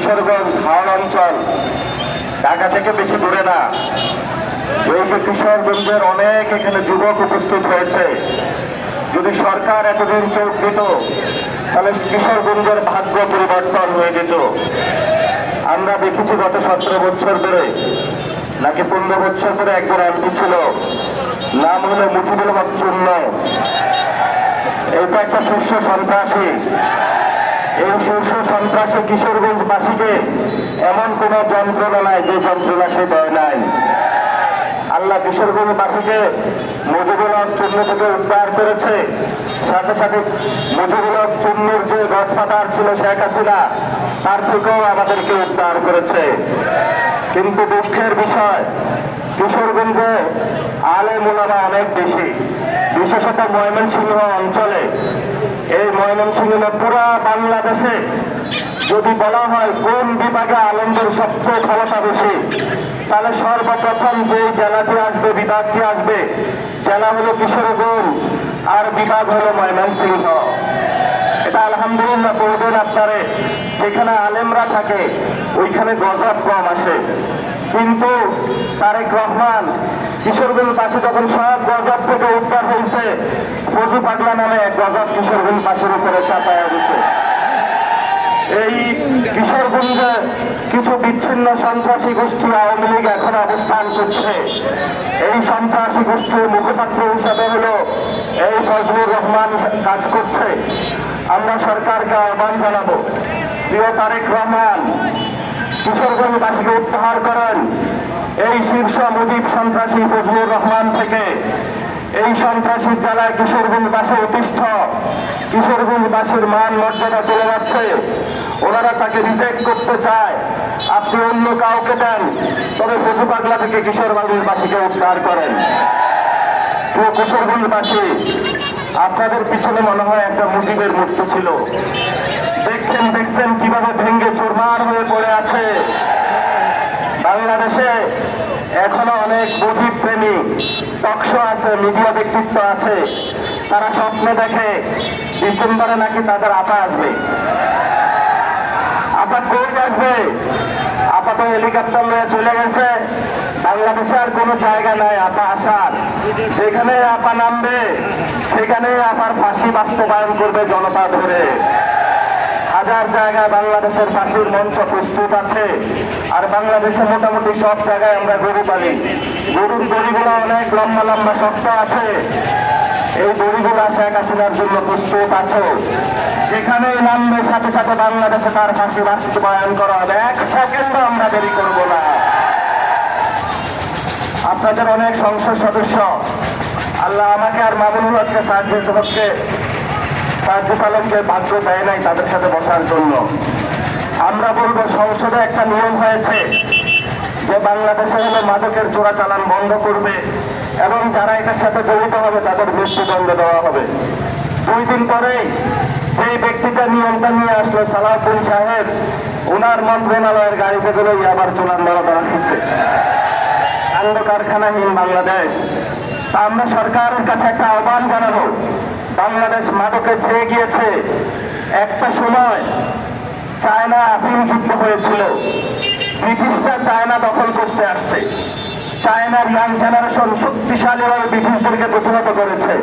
কিশোরগঞ্জ হাওড় অঞ্চল ঢাকা থেকে বেশি দূরে না। এই যে কিশোরগঞ্জের অনেক এখানে যুবক উপস্থিত হয়েছে। যদি সরকার এতদিন চোখ দিত তাহলে কিশোরগঞ্জের ভাগ্য পরিবর্তন হয়ে যেত। আমরা দেখেছি গত 17 বছর ধরে নাকি 15 বছর ধরে একজন এমপি ছিল, নাম হলো মুজিবুল হক চূন্য। এটা একটা শীর্ষ সন্ত্রাসী। এই শীর্ষ সন্ত্রাসী কিশোরগঞ্জবাসীকে এমন কোন যন্ত্রণা নাই যে যন্ত্রণা সে দেয় নাই। আল্লাহ কিশোরগঞ্জবাসীকে মুজিবুল হক চূন্য থেকে উদ্ধার করেছে। সাথে সাথে মুজিবুল হক চূন্যর যে গডফাদার ছিল শেখ হাসিনা, তার থেকেও আমাদেরকে উদ্ধার করেছে। কিন্তু দুঃখের বিষয়, কিশোরগঞ্জে আলেম ওলামা অনেক বেশি, বিশেষত ময়মনসিংহ অঞ্চলে। এই ময়মনসিংহ পুরা বাংলাদেশে যদি বলা হয় কোন বিভাগে আলেমদের সবচেয়ে ক্ষমতা বেশি, তাহলে সর্বপ্রথম যে জেলাটি আসবে, বিভাগটি আসবে, জেলা হলো কিশোরগঞ্জ আর বিভাগ হলো ময়মনসিংহ। এটা আলহামদুলিল্লাহ বলবেন আপনারে, যেখানে আলেমরা থাকে ওইখানে গজব কম আসে। কিন্তু তারেক রহমান কিশোরগঞ্জবাসী যখন সব গজব থেকে উদ্ধার হয়েছে, ফজু পাগলা নামে এক গজব কিশোরগঞ্জবাসীর উপরে চাপায়া দিচ্ছে। এই কিশোরগঞ্জে কিছু বিচ্ছিন্ন সন্ত্রাসী গোষ্ঠী আওয়ামী লীগ এখন অবস্থান করছে। এই সন্ত্রাসী গোষ্ঠীর মুখপাত্র হিসাবে হলো এই ফজলুর রহমান কাজ করছে। আমরা সরকারকে আহ্বান জানাবো, প্রিয় তারেক রহমান, কিশোরগঞ্জবাসীকে উদ্ধার করেন এই শীর্ষ মুজিব সন্ত্রাসী ফজলুর রহমান থেকে। এই সন্ত্রাসীর জ্বালায় কিশোরগঞ্জবাসী অতিষ্ঠ, কিশোরগঞ্জবাসীর মান মর্যাদা চলে যাচ্ছে। ওনারা তাকে রিজেক্ট করতে চায়। আপনি অন্য কাউকে দেন, তবে ফজু পাগলা থেকে কিশোরগঞ্জবাসীকে উদ্ধার করেন। প্রিয় কিশোরগঞ্জবাসী, আপনাদের পিছনে মনে হয় একটা মুজিবের মূর্তি ছিল। দেখছেন কিভাবে ভেঙ্গে চুরমার হয়ে পড়ে আছে। বাংলাদেশে এখনো অনেক মুজিব প্রেমী টকশো আছে, মিডিয়া ব্যক্তিত্ব আছে। তারা স্বপ্নে দেখে ডিসেম্বরে নাকি তাদের আপা আসবে। আপা কই আসবে? আপা তো হেলিকপ্টার নিয়ে চলে গেছে। বাংলাদেশে আর কোনো জায়গা নাই আপা আসার। যেখানে আপা নামবে সেখানে আপার ফাঁসি বাস্তবায়ন করবে জনতা ধরে। হাজার জায়গায় বাংলাদেশের ফাঁসির মঞ্চ প্রস্তুত আছে। আর বাংলাদেশে মোটামুটি সব জায়গায় আমরা গরু পালি। গরুর দড়িগুলো অনেক লম্বা লম্বা শক্ত আছে। এই দড়িগুলো শেখ হাসিনার জন্য প্রস্তুত আছে। যেখানেই নামবে সাথে সাথে বাংলাদেশে তার ফাঁসি বাস্তবায়ন করা হবে। 1 সেকেন্ডও আমরা দেরি করবো না। আপনাদের অনেক সংসদ সদস্য, আল্লাহ আমাকে আর মামুনুল হককে সাহায্য পালনকে ভাগ্য দেয় নাই তাদের সাথে বসার জন্য। আমরা বলবো, সংসদে একটা নিয়ম হয়েছে যে বাংলাদেশে হলে মাদকের চোরাচালান বন্ধ করবে এবং যারা এটার সাথে জড়িত হবে তাদের মৃত্যুদণ্ড দেওয়া হবে। 2 দিন পরেই যেই ব্যক্তিটা নিয়মটা নিয়ে আসলো সালাউদ্দিন সাহেব, ওনার মন্ত্রণালয়ের গাড়িতে গুলো আবার চোরান ধরা শিখছে। কাণ্ড কারখানাহীন বাংলাদেশ। তা আমরা সরকারের কাছে একটা আহ্বান জানাবো, বাংলাদেশ মাদকে ছেয়ে গিয়েছে। একটা সময় চায়না আফিম যুদ্ধ হয়েছিল, ব্রিটিশরা চায়না দখল করতে আসছে। চায়নার ইয়াং জেনারেশন শক্তিশালীভাবে ব্রিটিশদেরকে প্রতিহত করেছে।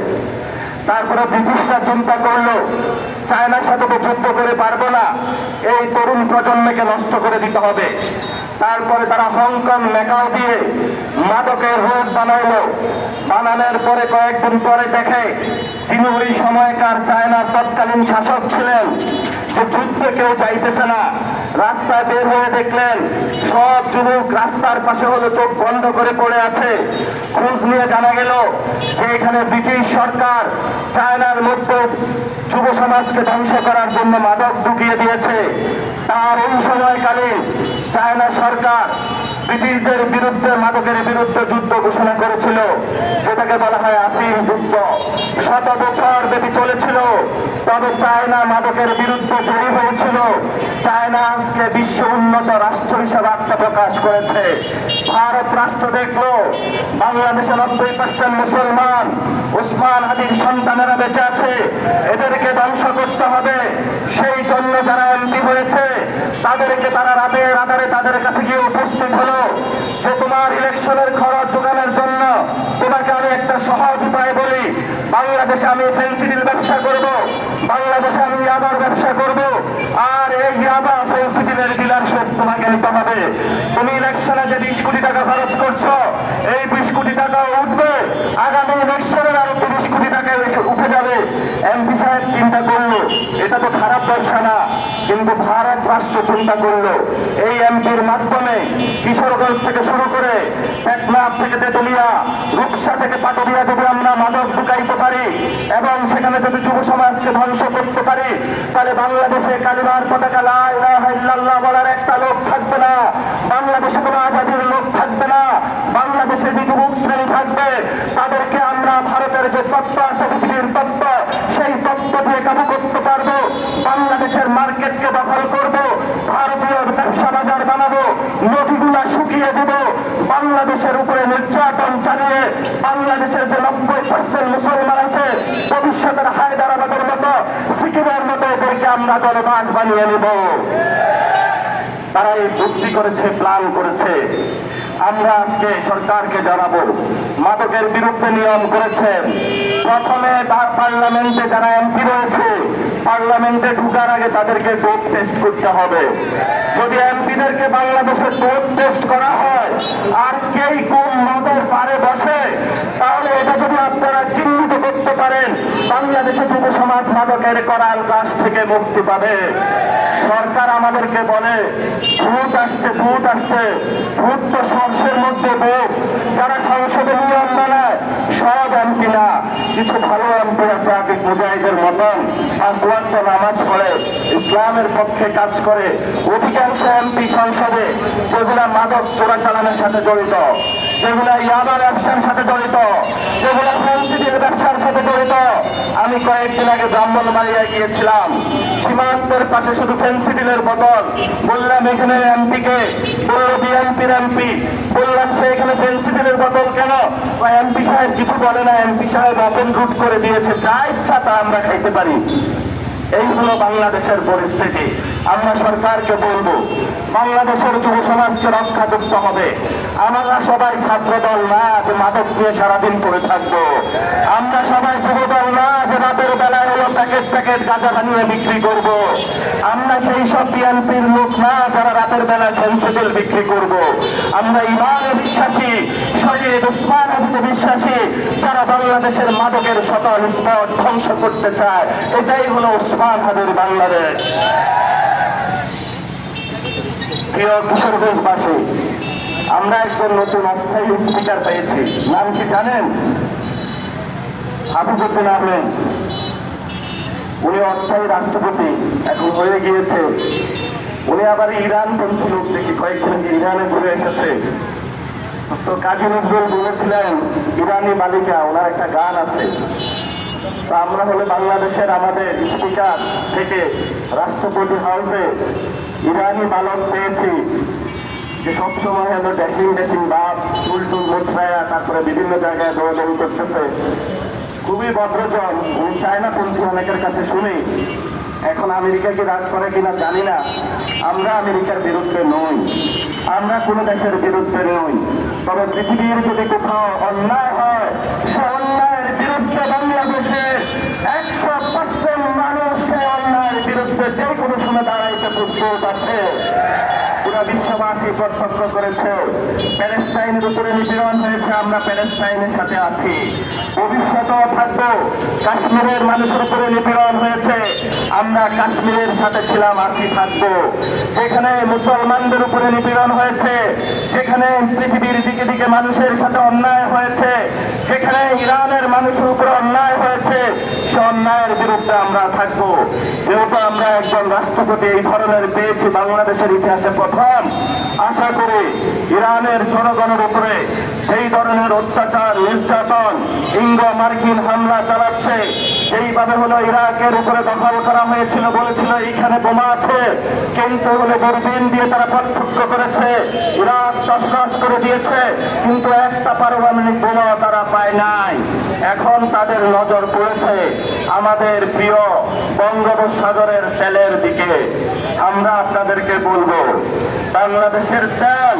তারপরে ব্রিটিশরা চিন্তা করলো চায়নার সাথে তো যুদ্ধ করে পারবো না, এই তরুণ প্রজন্মকে নষ্ট করে দিতে হবে। তারপরে তারা হংকং ম্যাকাও দিয়ে মাদকের রোড বানাইলো। বানানোর পরে কয়েকদিন পরে দেখে যিনি ওই সময়কার চায়নার তৎকালীন শাসক ছিলেন যে যুদ্ধে কেউ যাইতেছে না। রাস্তায় বের হয়ে দেখলেন সব যুবক রাস্তার পাশে হলো চোখ বন্ধ করে পড়ে আছে। খোঁজ নিয়ে জানা গেল যে এখানে ব্রিটিশ সরকার চায়নার মধ্যে যুব সমাজকে ধ্বংস করার জন্য মাদক ঢুকিয়ে দিয়েছে। তার ওই সময়কালে চায়না সরকার ব্রিটিশদের বিরুদ্ধে মাদকের বিরুদ্ধে যুদ্ধ ঘোষণা করেছিল, যেটাকে বলা হয় আফিম যুদ্ধ। 100 বছর ব্যাপী চলেছিল। তবে চায়না মাদকের বিরুদ্ধে জয়ী হয়েছিল। চায়না আজকে বিশ্ব উন্নত রাষ্ট্র হিসেবে আত্মপ্রকাশ করেছে। ভারত রাষ্ট্র দেখলো বাংলাদেশে 90% মুসলমান, ওসমান হাদির সন্তানেরা বেঁচে আছে, এদেরকে ধ্বংস করতে হবে। সেই জন্য যারা এমপি হয়েছে তাদেরকে আজকে তারা রাতে রাতারে তাদের কাছে গিয়ে উপস্থিত হলো যে তোমার ইলেকশনের খরচ যোগানোর জন্য তোমাকে আমি একটা সহজ উপায় বলি, বাংলাদেশে আমি ফেন্সিডিল ব্যবসা করব, বাংলাদেশে আমি ইয়াবার ব্যবসা করব, আর এই ইয়াবা ফেন্সিডিলের ডিলারশিপ তোমাকে নিতে হবে। তুমি ইলেকশনে যে 20 কোটি টাকা খরচ করছো, এই 20 কোটি টাকা উঠবে, আগামী ইলেকশনের আরো 30 কোটি টাকা উঠে যাবে। এমপি সাহেব চিন্তা করলো এটা তো খারাপ ব্যবসা না, কিন্তু ভারত রাষ্ট্র চিন্তা করলো এই এমপির মাধ্যমে কিশোরগঞ্জ থেকে শুরু করে টেকনাফ থেকে তেতুলিয়া, রূপসা থেকে পাটুরিয়া যদি আমরা মাদক ঢুকাইতে পারি এবং সেখানে যদি যুব সমাজকে ধ্বংস করতে পারি, তাহলে বাংলাদেশে কালিমার পতাকা লা ইলাহা ইল্লাল্লাহ বলার একটা লোক থাকবে না, বাংলাদেশে কোনো আজাদির লোক থাকবে না, বাংলাদেশে যে যুবক শ্রেণী থাকবে তাদেরকে আমরা ভারতের যে তত্ত্ব আছে পৃথিবীর তত্ত্ব, সেই তত্ত্ব দিয়ে কাবু করতে পারবো। বাংলাদেশের মার্কেটকে দখল করব, ভারতীয় ব্যবসা বাজার বানাবো, নদীগুলা শুকিয়ে দেব, বাংলাদেশের উপরে নির্যাতন চালিয়ে বাংলাদেশের যে 90% মুসলমান আছে ভবিষ্যতের হায়দ্রাবাদের মতো সিকিমের মতো এদেরকে আমরা জনবাস বানিয়ে নেব। তারা এই যুক্তি করেছে, প্ল্যান করেছে। আমরা আজকে সরকারকে জানাবো মাদকের বিরুদ্ধে নিয়ম করেছেন। প্রথমে তার পার্লামেন্টে যারা এমপি রয়েছে, পার্লামেন্টে ঢুকার আগে তাদেরকে ডোপ টেস্ট করতে হবে। যদি এমপিদেরকে বাংলাদেশে ডোপ টেস্ট করা হয় আর কেই কোন মদের পারে বসে, তাহলে এটা যদি আপনারা চিহ্নিত করতে পারেন, বাংলাদেশে যুব সমাজ মাদকের করাল গাছ থেকে মুক্তি পাবে। সরকার আমাদেরকে বলে ভূত আসছে, ভূত আসছে, ভূত তো সর্ষের মধ্যে ভূত। যারা সংসদে নিয়ম বানায় সব এমপি না, কিছু ভালো এমপি আছে আগে মুজাহিদের মতন 5 ওয়াক্ত নামাজ পড়ে ইসলামের পক্ষে কাজ করে। অধিকাংশ এমপি সংসদে যেগুলা মাদক চোরাচালানের সাথে জড়িত, যেগুলা ইয়াবা ব্যবসার সাথে জড়িত, যেগুলা ফেন্সিডিল ব্যবসার সাথে জড়িত। আমি কয়েকদিন আগে ব্রাহ্মণবাড়িয়ায় গিয়েছিলাম, সীমান্তের পাশে শুধু ফেন্সিডিলের বোতল। বললাম এখানে এমপিকে, বললো বিএনপির এমপি। বললাম সে এখানে ফেন্সিডিলের বোতল কেন? এমপি সাহেব কিছু বলে না, এমপি সাহেব ওপেন রুট করে দিয়েছে, যা ইচ্ছা তা আমরা খাইতে পারি। এই হলো বাংলাদেশের পরিস্থিতি। আমরা সরকারকে বলবো বাংলাদেশের যুব সমাজকে রক্ষা করতে হবে। আমরা সবাই ছাত্র দল না যে মাদক দিয়ে সারাদিন পড়ে থাকবো, আমরা সবাই যুব দল না যে রাতের বেলায় হলো প্যাকেট প্যাকেট গাঁজা বানিয়ে বিক্রি করব। আমরা সেই সব বিএনপির লোক না যারা রাতের বেলায় ফেন্সিডিল বিক্রি করব। আমরা ইমানে বিশ্বাসী, শহীদ ওসমান হাদিতে বিশ্বাসী, যারা বাংলাদেশের মাদকের সকল স্পট ধ্বংস করতে চায়। এটাই হলো ওসমান হাদির বাংলাদেশ। প্রিয় কিশোরগঞ্জবাসী, আমরা একজন নতুন অস্থায়ী স্পিকার পেয়েছি। নাম কি জানেন? হাফিজউদ্দিন আহমেদ। উনি অস্থায়ী রাষ্ট্রপতি এখন হয়ে গিয়েছে। উনি আবার ইরানপন্থী লোক দেখি, কয়েকদিন ইরানে ঘুরে এসেছে। তো কাজী নজরুল বলেছিলেন ইরানি বালিকা, ওনার একটা গান আছে। তা আমরা হলে বাংলাদেশের আমাদের স্পিকার থেকে রাষ্ট্রপতি হাউসে ইরানি বালক পেয়েছি, যে সবসময় হলো ড্যাশিং ড্যাশিং বাপ, চুল টুল মোছড়ায়া, তারপরে বিভিন্ন জায়গায় দৌড়াদৌড়ি করতেছে। খুবই ভদ্রজন। উনি চায়নাপন্থী অনেকের কাছে শুনি। এখন আমেরিকা কি রাজ করে কিনা জানি না। আমরা আমেরিকার বিরুদ্ধে নই, আমরা কোনো দেশের বিরুদ্ধে নই। তবে পৃথিবীর যদি কোথাও অন্যায় হয়, সে অন্যায়ের বিরুদ্ধে বাংলাদেশে 100% মানুষ সে অন্যায়ের বিরুদ্ধে যে কোনো সময় দাঁড়াইতে প্রস্তুত আছে। পুরো বিশ্ববাসী প্রত্যক্ষ করেছে। প্যালেস্টাইনের উপরে নিপীড়ন হয়েছে, আমরা প্যালেস্টাইনের সাথে আছি, ভবিষ্যতেও থাকবো। কাশ্মীরের মানুষের উপরে নিপীড়ন হয়েছে, আমরা কাশ্মীরের সাথে ছিলাম, আছি, থাকবো। যেখানে মুসলমানদের উপরে নিপীড়ন হয়েছে, যেখানে পৃথিবীর দিকে দিকে মানুষের সাথে অন্যায় হয়েছে, যেখানে ইরানের মানুষের উপরে অন্যায় হয়েছে, সে অন্যায়ের বিরুদ্ধে আমরা থাকবো। যেহেতু আমরা একজন রাষ্ট্রপতি এই ধরনের পেয়েছি বাংলাদেশের ইতিহাসে প্রথম, আশা করি ইরানের জনগণের উপরে সেই ধরনের অত্যাচার নির্যাতন ইঙ্গো মার্কিন হামলা চালাচ্ছে, সেইভাবে হলো ইরাকের উপরে দখল করা হয়েছিল, বলেছিল এইখানে বোমা আছে, কিন্তু হলো দূরবীন দিয়ে তারা প্রত্যক্ষ করেছে, ইরাক তছনছ করে দিয়েছে, কিন্তু একটা পারমাণবিক বোমা তারা পায় নাই। এখন তাদের নজর পড়েছে আমাদের প্রিয় বঙ্গোপসাগরের তেলের দিকে। আমরা আপনাদেরকে বলবো, বাংলাদেশের তেল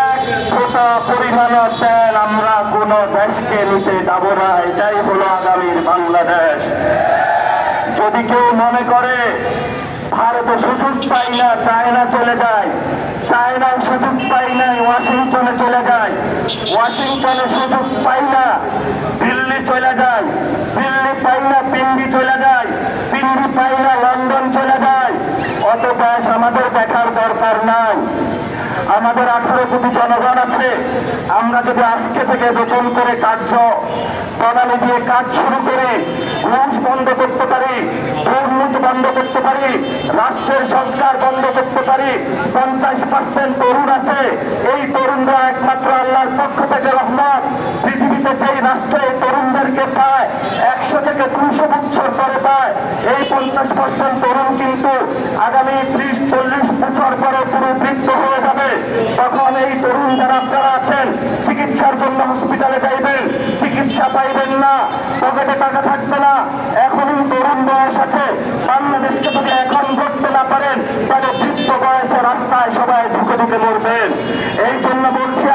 এক ফোঁটা পরিমাণ তেল আমরা কোন দেশকে নিতে যাব না। এটাই হলো আগামীর বাংলাদেশ। যদি কেউ মনে করে ভারতে সুযোগ পাই না চায়না চলে যায়, চায়নায় সুযোগ পাই নাই ওয়াশিংটনে চলে যায়, ওয়াশিংটনে সুযোগ পাই না দিল্লি চলে যায়, দিল্লি পাই না পিন্ডি চলে যায়, পিন্ডি পাই না লন্ডন চলে যায়। অত দেশ আমাদের দেখার দরকার নাই। আমাদের 18 কোটি জনগণ আছে। আমরা যদি আজকে থেকে বেতন করে কার্য প্রণালী দিয়ে কাজ শুরু করে ঘুষ বন্ধ করতে পারি, দুর্নীতি বন্ধ করতে পারি, রাষ্ট্রের সংস্কার বন্ধ করতে পারি, 50% তরুণ আছে, এই তরুণরা একমাত্র আল্লাহর পক্ষ থেকে রহমত। পৃথিবীতে যেই রাষ্ট্রে এই তরুণদেরকে পায় 100 থেকে 200 বছর পরে পায়, এই 50% তরুণ কিন্তু আগামী 30-40 বছর পরে পুরো বৃদ্ধ হয়ে যাবে। তখন এই তরুণ যারা আপনারা আছেন চিকিৎসার জন্য হসপিটালে যাইবেন, চিকিৎসা পাইবেন না, পকেটে টাকা থাকবে না। এখনই তরুণ বয়স আছে, বাংলাদেশকে যদি এখন গড়তে না পারেন তাহলে বৃদ্ধ বয়সে রাস্তায় সবাই ঢুকে ঢুকে মরবেন। এই জন্য বলছি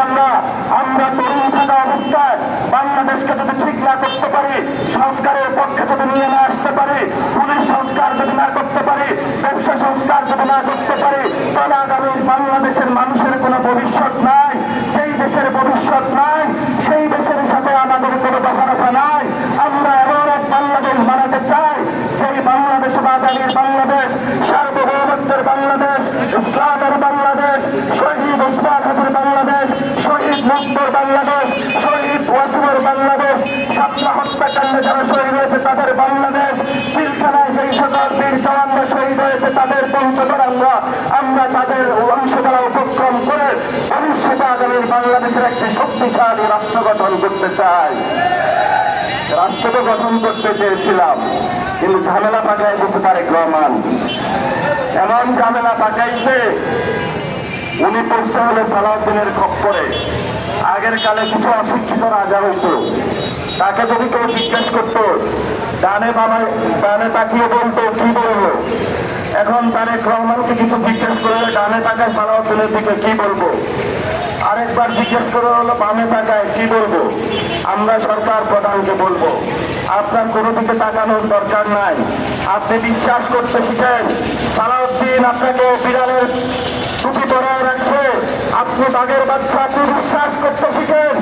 আমরা তরুণ থাকা অবস্থায় বাংলাদেশকে যদি ঠিক না করতে পারি, সংস্কারের পক্ষে যদি নিয়ে না আসতে পারি, পুলিশ সংস্কার যদি না করতে পারি, ব্যবসা সংস্কার যদি না করতে পারি, তাহলে আগামী বাংলাদেশের মানুষের কোনো ভবিষ্যৎ নাই। যেই দেশের ভবিষ্যৎ নাই সেই দেশের সাথে আমাদের কোনো দফারফা নাই। আমরা এমন এক বাংলাদেশ বানাতে চাই যেই বাংলাদেশ আগামীর বাংলাদেশ, সার্বভৌমত্বের বাংলাদেশ, ইসলামের বাংলাদেশ, শহীদ ওসমান হাজির বাংলাদেশ, শহীদ মুক্তর বাংলাদেশ, শহীদ ওয়াসিমের বাংলাদেশ, ছাত্র হত্যাকাণ্ডে যারা শহীদ হয়েছে তাদের বাংলাদেশ, পিলখানায় যেই সকল বীর জওয়ানরা শহীদ হয়েছে তাদের বংশধর আমরা তাদের অংশধারা উপক্রম করে ভবিষ্যতে আগামীর বাংলাদেশের একটি শক্তিশালী রাষ্ট্র গঠন করতে চাই। রাষ্ট্র তো গঠন করতে চেয়েছিলাম, কিন্তু ঝামেলা পাকায় দিতে তারেক রহমান। এমন ঝামেলা পাকাইছে, উনি পড়ছে হলে সালাউদ্দিনের খপ্পরে। আগের কালে কিছু অশিক্ষিত রাজা হইত, তাকে যদি কেউ জিজ্ঞেস করতো ডানে ডানে তাকিয়ে বলতো কি বলবো। এখন তারেক রহমানকে কিছু জিজ্ঞেস করলে ডানে তাকায় সালাউদ্দিনের দিকে কি বলবো, আরেকবার জিজ্ঞেস করে হলো বামে তাকায় কি বলবো। আমরা সরকার প্রধানকে বলবো আপনার কোনো দিকে তাকানোর দরকার নাই, আপনি বিশ্বাস করতে শিখেন। সালাউদ্দিন আপনাকে বিড়ালের টুপি পরায় রাখছে, আপনি বাঘের বাচ্চা, আপনি বিশ্বাস করতে শিখেন।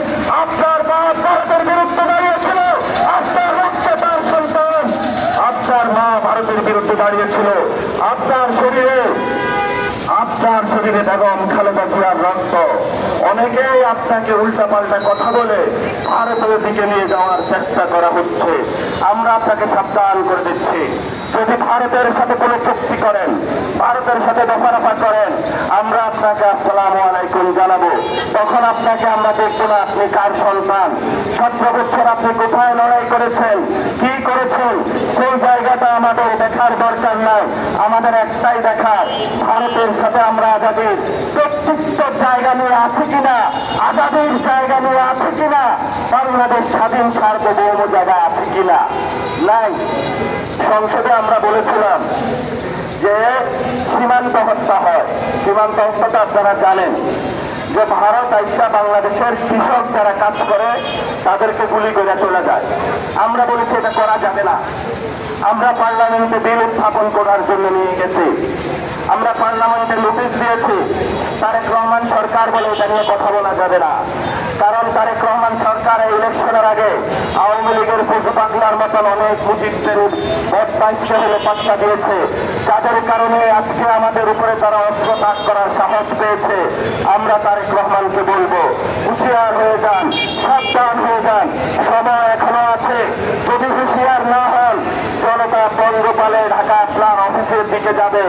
আপনার বাপ ভারতের বিরুদ্ধে দাঁড়িয়েছিল, আপনার হচ্ছে তার সন্তান। আপনার মা ভারতের বিরুদ্ধে দাঁড়িয়েছিল, আপনার শরীরে বেগম খালেদা জিয়ার রক্ত। অনেকেই আপনাকে উল্টাপাল্টা কথা বলে ভারতের দিকে নিয়ে যাওয়ার চেষ্টা করা হচ্ছে। আমরা আপনাকে সাবধান করে দিচ্ছি, যদি ভারতের সাথে কোনো চুক্তি করেন, ভারতের সাথে দফারফা করেন, আমরা আপনাকে আসসালামু আলাইকুম জানাবো। তখন আপনাকে আমরা দেখবো না আপনি কার সন্তান, 17 বছর আপনি কোথায় লড়াই করেছেন, কি করেছেন, সেই জায়গাটা আমাদের দেখার দরকার নাই। আমাদের একটাই দেখার, ভারতের সাথে আমরা আজাদির প্রত্যেকটা জায়গা নিয়ে আছে কিনা, আজাদির জায়গা নিয়ে আছে কিনা, বাংলাদেশ স্বাধীন সার্বভৌম জায়গা আছে কিনা, নাই। সংসদে আমরা বলেছিলাম যে সীমান্ত হত্যা হয়। সীমান্ত হত্যাটা আপনারা জানেন যে ভারত আইসা বাংলাদেশের কৃষক যারা কাজ করে তাদেরকে গুলি করে চলে যায়। আমরা বলেছি এটা করা যাবে না। আমরা পার্লামেন্টে বিল উত্থাপন করার জন্য নিয়ে গেছি, আমরা পার্লামেন্টে নোটিশ দিয়েছি। তারেক রহমান সরকার বলে এটা নিয়ে কথা বলা যাবে না, কারণ তারেক রহমান সরকার ইলেকশনের আগে আওয়ামী লীগের বাংলার মতন অনেক মুজিবদের বদমাইশকে হলে পাত্তা দিয়েছে, যাদের কারণে আজকে আমাদের উপরে তারা অস্ত্র তাক করার সাহস পেয়েছে। আমরা তারেক রহমানকে বলবো হুঁশিয়ার হয়ে যান, সাবধান হয়ে যান, সময় এখনো আছে। যদি হুঁশিয়ার না হন, জনতা পঙ্গপালে ঢাকা আপনার অফিসের দিকে যাবে,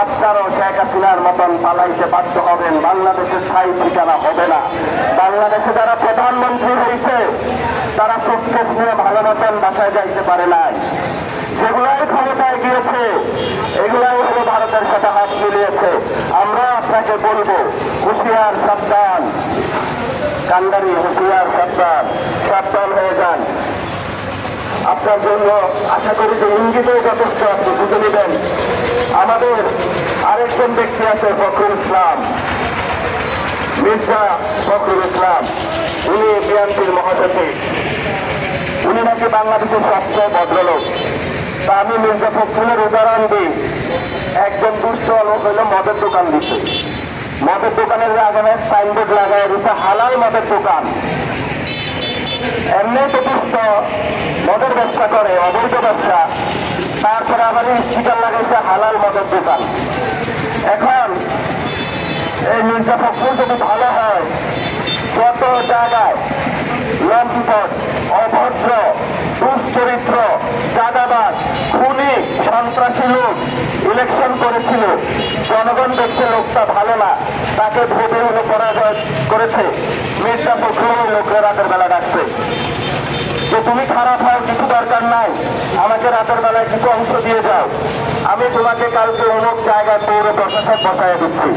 আপনারও শেখ হাসিনার মতন জনগণ পালাইতে বাধ্য হবেন, বাংলাদেশের স্থায়ী ঠিকানা হবে না। বাংলাদেশে যারা প্রধানমন্ত্রী হয়েছে তারা সুটকেস নিয়ে ভালো মতন বাসায় যাইতে পারে নাই। যেগুলাই ক্ষমতায় গিয়েছে এগুলাই হলো ভারতের সাথে হাত মিলিয়েছে। আমরা আপনাকে বলবো, হুঁশিয়ার সাবধান, কান্ডারি হুঁশিয়ার সাবধান, সাবধান হয়ে যান। আপনার জন্য আশা করি যে ইঙ্গিতেও যথেষ্ট আপনি বুঝে নেবেন। আমাদের আরেকজন ব্যক্তি আছে ফখরুল ইসলাম, মির্জা ফখরুল ইসলাম, উনি বিএনপির মহাসচিব। উনি নাকি বাংলাদেশের সবচেয়ে ভদ্রলোক। তা আমি মির্জা ফখরুলের উদাহরণ দিই। একজন দুষ্ট লোক হইল মদের দোকান দিচ্ছে, মদের দোকানের আগে সাইনবোর্ড লাগায় দিচ্ছে হালাল মদের দোকান। এমনি তো দুষ্ট, মদের ব্যবসা করে, অবৈধ ব্যবসা, তারপরে আবার স্টিকার লাগাইছে হালাল মদের দোকান। এখন এই মির্জা ফখরুল যদি ভালো হয়, যত জায়গায় লম্পট, অভদ্র, দুশ্চরিত্র, চাঁদাবাজ, খুনি, সন্ত্রাসী লোক ইলেকশন করেছিল, জনগণ দেখছে লোকটা ভালো না, তাকে ভোটে হলে পরাজয় করেছে, মির্জা ফখরুল লোকের রাতের বেলা ডাকছে যে তুমি খারাপ হওয়ার কিছু দরকার নাই, আমাকে রাতের বেলায় কিছু অংশ দিয়ে যাও, আমি তোমাকে কালকে অমুক জায়গায় পৌর প্রশাসক বসায় দিচ্ছি।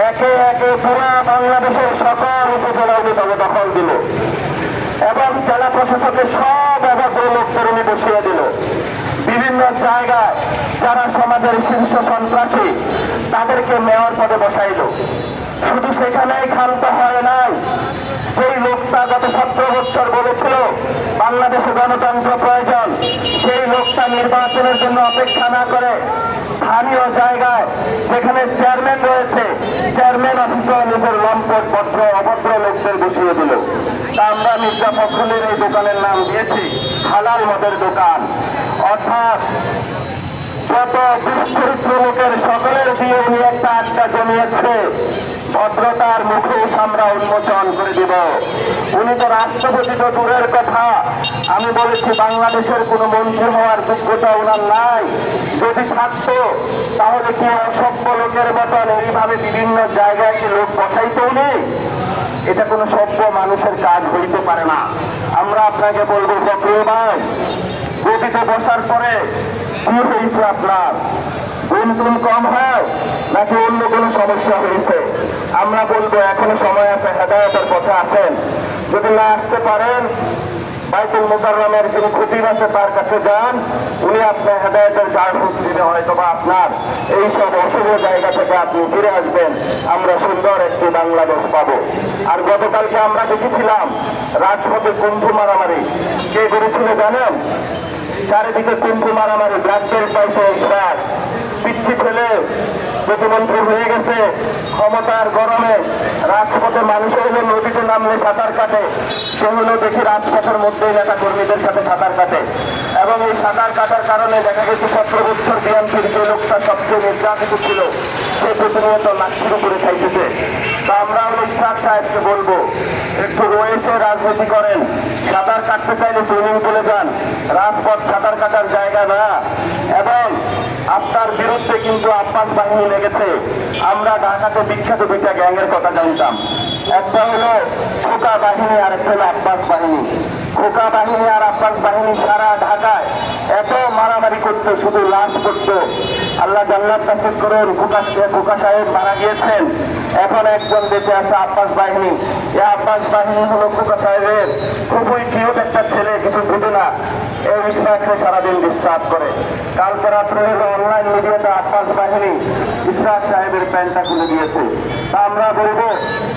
একে একে পুরা বাংলাদেশের সকল উপজেলা উনি দখল দিল এবং জেলা প্রশাসকের সব অভদ্র লোক তরুণী বসিয়ে দিল। বিভিন্ন জায়গায় যারা সমাজের শীর্ষ সন্ত্রাসী তাদেরকে মেয়র পদে বসাইল। শুধু সেখানেই ক্ষান্ত হয় নাই, যেই লোকটা গত 17 বছর বলেছিল বাংলাদেশে গণতন্ত্র প্রয়োজন, সেই লোকটা নির্বাচনের জন্য অপেক্ষা না করে স্থানীয় জায়গায় যেখানে চেয়ারম্যান রয়েছে, চেয়ারম্যান অফিসে নিজের লম্পট পত্র অভদ্র লোকদের বসিয়ে দিল। তা আমরা মির্জা ফখরুলের এই দোকানের নাম দিয়েছি হালাল মদের দোকান। অর্থাৎ যত দুশ্চরিত্র লোকের সকলের দিয়ে উনি একটা আড্ডা জমিয়েছে, ভদ্রতার মুখোশ আমরা উন্মোচন করে দিব। উনি তো রাষ্ট্রপতি তো দূরের কথা, আমি বলেছি বাংলাদেশের কোনো মন্ত্রী হওয়ার যোগ্যতা ওনার নাই। যদি থাকতো তাহলে কি অসভ্য লোকের মতন এইভাবে বিভিন্ন জায়গায় কি লোক বসাইতো উনি? এটা কোনো সভ্য মানুষের কাজ হইতে পারে না। আমরা আপনাকে বলবো ফখরুল ভাই, গদিতে বসার পরে কি হয়েছে আপনার? গুনটুন কম হয় নাকি অন্য কোনো সমস্যা হয়েছে? আমরা বলবো এখনো সময় আছে, হেদায়েতের পথে আসেন। যদি না আসতে পারেন, বাইতুল মুকাররমের যিনি খতিব আছে তার কাছে যান, উনি আপনার হেদায়েতের ঝাড়ফুঁক দিলে হয়তো বা আপনার এইসব অশুভ জায়গা থেকে আপনি ফিরে আসবেন। আমরা সুন্দর একটি বাংলাদেশ পাবো। আর গতকালকে আমরা দেখেছিলাম রাজপথে কুম্ভু মারামারি কে করেছিল জানেন? চারিদিকে কুম্ভু মারামারি, ব্ল্যাক বেল্ট পাইছে ইশরাক, পিচ্ছি ছেলে প্রতিমন্ত্রী হয়ে গেছে ক্ষমতার গরমে। রাজপথে মানুষ হইলে নদীতে নামলে সাঁতার কাটে, সে হলো দেখি রাজপথের মধ্যেই নেতা কর্মীদের সাথে সাঁতার কাটে। এবং এই সাঁতার কাটার কারণে দেখা গেছে 17 বছর বিএনপির যে লোকটা সবচেয়ে নির্যাতিত ছিল সে প্রতিনিয়ত লাঠির উপরে খাইতেছে। তা আমরা ইশরাক সাহেবকে বলবো একটু রয়েছে রাজনীতি করেন, সাঁতার কাটতে চাইলে সুইমিং পুলে যান, রাজপথ সাঁতার কাটার জায়গা না। এবং আপনার বিরুদ্ধে কিন্তু আব্বাস বাহিনী লেগেছে। আমরা ঢাকাতে বিখ্যাত দুইটা গ্যাংয়ের কথা জানতাম, একটা হলো খোকা বাহিনী আর একটা হলো আব্বাস বাহিনী। খোকা বাহিনী আর আব্বাস বাহিনী সারা ঢাকায় এত মারামারি করতো, শুধু লাশ করতো। আল্লাহ জান্নাত নাসিব করুন, খোকা সাহেব মারা গিয়েছেন, এখন একজন বেঁচে আছে আব্বাস বাহিনী। এই আব্বাস বাহিনী হলো খোকা সাহেবের খুবই কিউট একটা ছেলে, কিছু বুঝে না, এই ইশরাককে সারাদিন ডিস্টার্ব করে। কালকে রাত্রে হলো অনলাইন মিডিয়াতে আব্বাস বাহিনী ইশরাক সাহেবের প্যান্টটা খুলে দিয়েছে। তা আমরা বলবো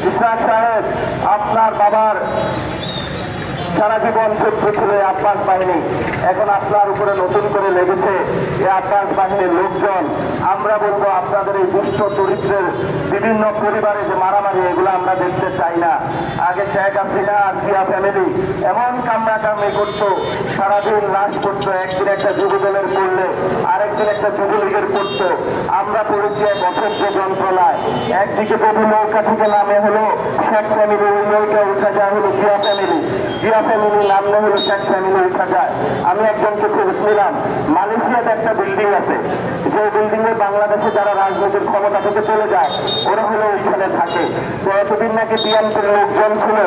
ইশরাক সাহেব, আপনার বাবার সারা জীবন শত্রু ছিল আব্বাস বাহিনী, এখন আপনার উপরে নতুন করে লেগেছে এই আব্বাস বাহিনীর লোকজন। আমরা বলবো আপনাদের এই দুষ্ট চরিত্রের বিভিন্ন পরিবারে যে মারামারি, এগুলো আমরা দেখতে চাই না। আগে শেখ হাসিনা আর জিয়া ফ্যামিলি এমন কামড়াকামড়ি করতো, সারাদিন লাশ করতো, একদিন একটা যুবদলের করলে আরেকদিন একটা যুবলীগের করতো। আমরা পড়েছি এক অসহ্য যন্ত্রণায়। একদিকে প্রভু নৌকা থেকে নামে হলো শেখ ফ্যামিলি, ওই নৌকা উঠা যায় হলো জিয়া ফ্যামিলি, জিয়া মিয়া ফ্যামিলি নাম না হলে শেখ ফ্যামিলি উঠা যায়। আমি একজনকে খোঁজ নিলাম, মালয়েশিয়াতে একটা বিল্ডিং আছে, যে বিল্ডিং এ বাংলাদেশে যারা রাজনীতির ক্ষমতা থেকে চলে যায় ওরা হলো ওইখানে থাকে। তো এতদিন নাকি বিএনপির লোকজন ছিল,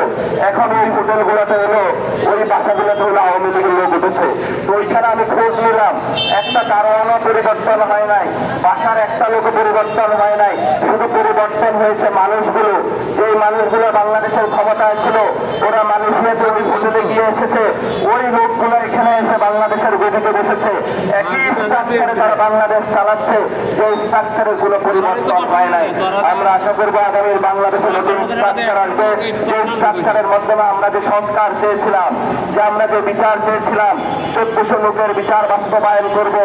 এখন ওই হোটেলগুলোতে হলো, ওই বাসাগুলোতে হলো আওয়ামী লীগের লোক উঠেছে। তো ওইখানে আমি খোঁজ নিলাম, একটা কারণও পরিবর্তন হয় নাই, বাসার একটা লোক পরিবর্তন হয় নাই, শুধু পরিবর্তন হয়েছে মানুষগুলো। যেই মানুষগুলো বাংলাদেশের ক্ষমতায় ছিল ওরা মালয়েশিয়াতে ওই হোটেলে গিয়ে এসেছে, ওই লোকগুলো এখানে এসে বাংলাদেশের গদিতে বসেছে। একই স্ট্রাকচারে তারা বাংলাদেশ চালাচ্ছে, যে স্ট্রাকচারের কোনো পরিবর্তন হয় নাই। আমরা আশা করবো আগামী বাংলাদেশে নতুন স্ট্রাকচার আসবে, যে স্ট্রাকচারের মাধ্যমে আমরা যে সংস্কার চেয়েছিলাম, যে আমরা যে বিচার চেয়েছিলাম, 1400 লোকের বিচার বাস্তবায়ন করব।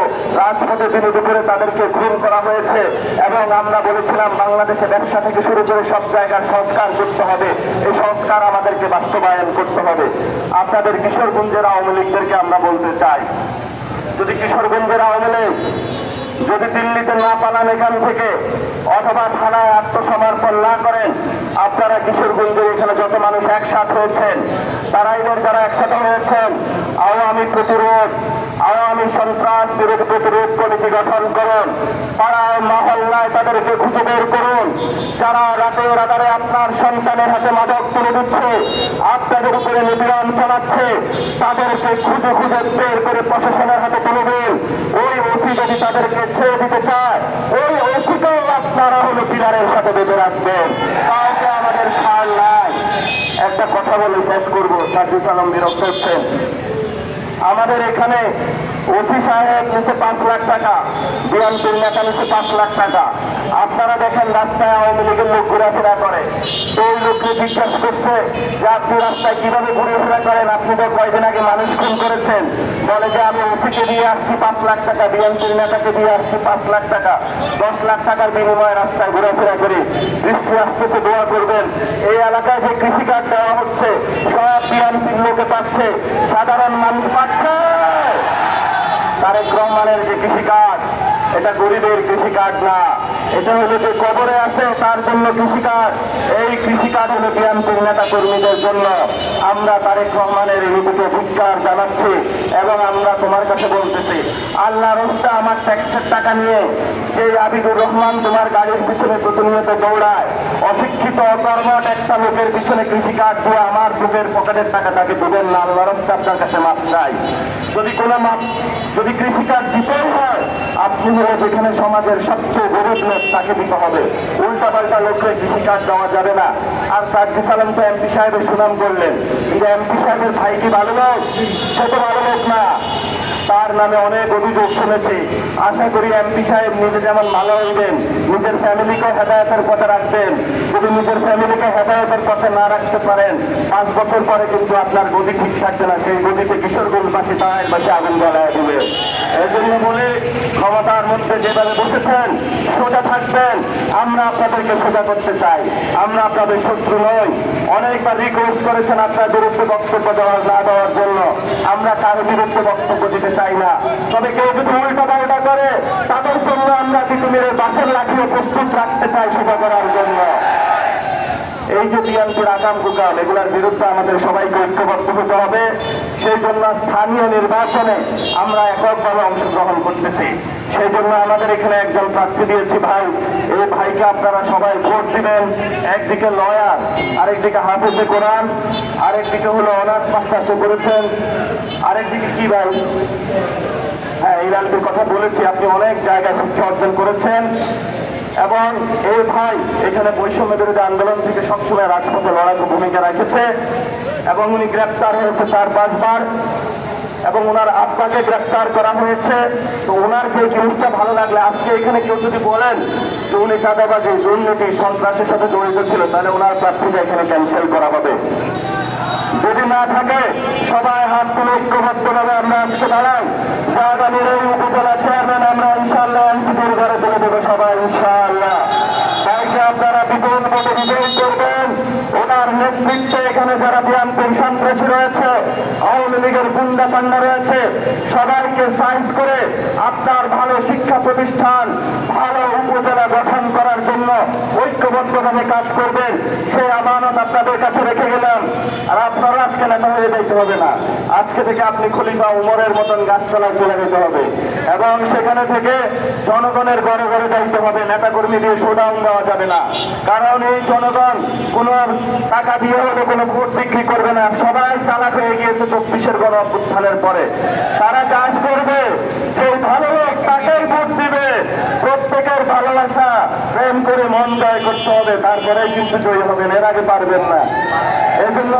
রাজপথে দিনে দুপুরে তাদেরকে খুন করা হয়েছে এবং আমরা বলেছিলাম বাংলাদেশে ব্যবসা থেকে শুরু করে সব জায়গার সংস্কার করতে হবে। এই সংস্কার আমাদেরকে বাস্তবায়ন করতে হবে। আপনাদের কিশোরগঞ্জের আওয়ামী লীগদেরকে আমরা বলতে চাই, যদি কিশোরগঞ্জের আওয়ামী লীগ যদি দিল্লিতে না পালান এখান থেকে, অথবা থানায় আত্মসমর্পণ না করেন, আপনারা কিশোরগঞ্জে এখানে যত মানুষ একসাথে হয়েছেন, তারাইদের যারা একসাথে হয়েছেন, আওয়ামী প্রতিরোধ, আওয়ামী সন্ত্রাস বিরোধী প্রতিরোধ কমিটি গঠন করুন। পাড়ায় মহল্লায় তাদেরকে খুঁজে বের করুন। যারা রাতের আধারে আপনার সন্তানের হাতে মাদক তুলে দিচ্ছে, আপনাদের উপরে নিপীড়ন চালাচ্ছে, তাদেরকে খুঁজে খুঁজে বের করে প্রশাসনের হাতে তুলে দিন। ওই ওসি যদি তাদেরকে ছেড়ে দিতে চায়, ওই ওসিকেও আপনারা হলো পিলারের সাথে বেঁধে রাখবেন। কাউকে আমাদের ছাড় নাই। একটা কথা বলে শেষ করবো, সাজ্জুদ আলম বিরক্ত হচ্ছেন। আমাদের এখানে ওসি সাহেব নিচে 5 লাখ টাকা, বিএনপির নেতা নিচে 5 লাখ টাকা। আপনারা দেখেন রাস্তায় আওয়ামী লীগের লোক ঘোরাফেরা করে, তো ওই লোককে জিজ্ঞাসা করছে যে আপনি রাস্তায় কিভাবে ঘুরেফেরা করেন, আপনি তো কয়দিন আগে মানুষ খুন করেছেন। বলে যে আমি ওসিকে দিয়ে আসছি 5 লাখ টাকা, বিএনপির নেতাকে দিয়ে আসছি 5 লাখ টাকা, 10 লাখ টাকার বিনিময়ে রাস্তায় ঘোরাফেরা করি। বৃষ্টি আসতেছে, দোয়া করবেন। এই এলাকায় যে কৃষি কার্ড দেওয়া হচ্ছে সব বিএনপির লোকে পাচ্ছে, সাধারণ মানুষ পাচ্ছে। তারেক রহমানের যে কৃষি কার্ড, এটা গরিবের কৃষি কার্ড না, এটা হলো যে কবরে আছে তার জন্য কৃষি কার্ড। এই কৃষি কার্ড হলো বিএনপির নেতা কর্মীদের জন্য। আমরা তারেক রহমানের নীতিকে ধিক্কার জানাচ্ছি এবং আমরা তোমার কাছে বলতেছি, আল্লাহ রস্তা আমার ট্যাক্সের টাকা নিয়ে যে আবিদুর রহমান তোমার গাড়ির পিছনে প্রতিনিয়ত দৌড়ায়, অশিক্ষিত অকর্মঠ একটা লোকের পিছনে কৃষি কার্ড দিয়ে আমার বুকের পকেটের টাকা তাকে দেবেন না। আল্লাহ রস্তা আপনার কাছে মাপ চাই। যদি কোনো মাপ, যদি কৃষি কার্ড দিতেই হয়, আপনি হলে যেখানে সমাজের সবচেয়ে গরিব লোক তাকে দিতে হবে। উল্টা পাল্টা লোককে কৃষি কার্ড দেওয়া যাবে না। আর সাজ্জুদ আলম তো এমপি সাহেবের সুনাম করলেন, কিন্তু এমপি সাহেবের ভাই কি ভালো লোক? সে তো ভালো লোক না। তার নামে অনেক অভিযোগ শুনেছি। আশা করি এমপি সাহেব নিজে যেমন ভালো হইবেন, নিজের ফ্যামিলিকে হেদায়তের পথে রাখবেন। যদি নিজের ফ্যামিলিকে হেদায়তের পথে না রাখতে পারেন, 5 বছর পরে কিন্তু আপনার গদি ঠিক থাকবে না। সেই গদিতে কিশোরগঞ্জবাসী তার বাসে আগুন জ্বালায় দিবে। এজন্য বলে ক্ষমতার মধ্যে যেভাবে বসেছেন সোজা থাকবেন। আমরা আপনাদেরকে সোজা করতে চাই, আমরা আপনাদের শত্রু নই। অনেকবার রিকোয়েস্ট করেছেন আপনার বিরুদ্ধে বক্তব্য দেওয়ার না দেওয়ার জন্য, আমরা কারো বিরুদ্ধে বক্তব্য দিতে চাই না। তবে কেউ যদি উল্টা পাল্টা করে তাদের জন্য আমরা তিতুমিরের বাসের লাঠিও প্রস্তুত রাখতে চাই সোজা করার জন্য। এই যে বিএনপির আগাম কুকাম, এগুলোর বিরুদ্ধে আমাদের সবাইকে ঐক্যবদ্ধ হতে হবে। সেই জন্য স্থানীয় নির্বাচনে আমরা এককভাবে অংশগ্রহণ করতেছি। সেই জন্য আমাদের এখানে একজন প্রার্থী দিয়েছি ভাই, এই ভাইকে আপনারা সবাই ভোট দিবেন। একদিকে লয়ার, আরেকদিকে হাফেজে কোরআন, আরেকদিকে হলো অনার্স মাস্টার্সে করেছেন, আরেকদিকে কি ভাই, হ্যাঁ এই রানটির কথা বলেছি, আপনি অনেক জায়গায় শিক্ষা অর্জন করেছেন। এবং এই ভাই এখানে বৈষম্য বিরোধী আন্দোলন থেকে সবসময় রাজপথে লড়াকু ভূমিকা রেখেছে এবং উনি গ্রেপ্তার হয়েছে 4-5 বার এবং ওনার আব্বাকে গ্রেপ্তার করা হয়েছে। তো ওনার যে জিনিসটা ভালো লাগলে, আজকে এখানে কেউ যদি বলেন যে উনি চাঁদাবাজি, দুর্নীতি, সন্ত্রাসের সাথে জড়িত ছিল, তাহলে ওনার প্রার্থীটা এখানে ক্যান্সেল করা হবে। যদি না থাকে সবাই হাত তুলে ঐক্যবদ্ধভাবে আমরা আজকে দাঁড়াই। আগামীর এই উপজেলা চেয়ারম্যান আমরা ইনশাআল্লাহ এনসিপির ঘরে তুলে দেবো সবাই ইনশাআল্লাহ। তাইকে আপনারা বিপুল মতো বিজয়ী করবেন। ওনার নেতৃত্বে এখানে যারা বিএনপির সন্ত্রাসী রয়েছে, আওয়ামী লীগের গুন্ডা পান্ডা রয়েছে, সবাইকে সাইজ করে আপনার ভালো শিক্ষা প্রতিষ্ঠান, ভালো উপজেলা গঠন করার জন্য জন্য ঐক্যবদ্ধভাবে কাজ করবেন, সেই আমানত আপনাদের কাছে রেখে গেলাম। আর আপনারা আজকে নেতা হয়ে যাইতে হবে না, আজকে থেকে আপনি খলিফা উমরের মতন গাছতলায় চলে যেতে হবে এবং সেখানে থেকে জনগণের ঘরে ঘরে যাইতে হবে। নেতাকর্মী দিয়ে শোডাউন দেওয়া যাবে না, কারণ এই জনগণ কোনো টাকা দিয়ে হলে কোনো ভোট বিক্রি করবে না। সবাই চালাক হয়ে গিয়েছে 24-এর গণ অভ্যুত্থানের পরে। তারা কাজ করবে, সেই ভালো লোক তাকেই ভোট দিবে। প্রত্যেকের ভালোবাসা প্রেম করে মন জয় করতে হবে, তারপরেই কিন্তু জয়ী হবেন, এর আগে পারবেন না। এই জন্য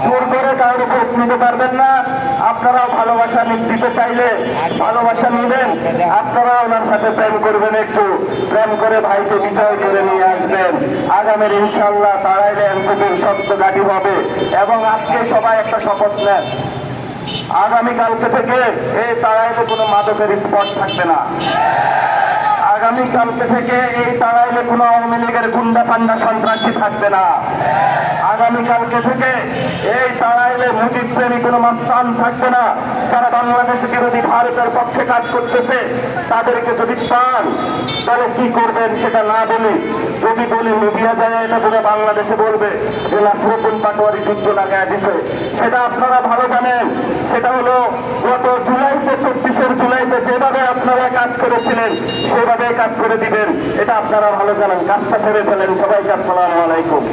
জোর করে কারোর ভোট নিতে পারবেন না। আপনারাও ভালোবাসা দিতে চাইলে ভালোবাসা নিবেন, আপনারা ওনার সাথে প্রেম করবেন, একটু প্রেম করে ভাইকে বিজয় করে নিয়ে আসবেন। আগামীর ইনশাল্লাহ তারাইলে এনসিপির শব্দ গাড়ি হবে। এবং আজকে সবাই একটা শপথ নেন, আগামীকালকে থেকে এই তারাইলে কোনো মাদকের স্পট থাকবে না। আগামীকালকে থেকে এই তারাইলে কোনো আওয়ামী লীগের গুন্ডা পান্ডা সন্ত্রাসী থাকবে না। আগামীকালকে থেকে এই তারাইলে মুজিব প্রেমী কোনো মাস্তান থাকবে না। যারা বাংলাদেশ বিরোধী ভারতের পক্ষে কাজ করতেছে তাদেরকে যদি পান তাহলে কি করবেন সেটা না বলে, যদি বলি মিডিয়া যায় এটা পুরো বাংলাদেশে বলবে যে নাসরুদ্দিন পাটোয়ারি যুদ্ধ লাগায় দিছে, সেটা আপনারা ভালো জানেন। সেটা হলো গত জুলাইতে 24-এর জুলাইতে যেভাবে আপনারা কাজ করেছিলেন সেভাবে কাজ করে দিবেন, এটা আপনারা ভালো জানেন। কাজটা সেরে ফেলেন। সবাইকে আসসালামু আলাইকুম।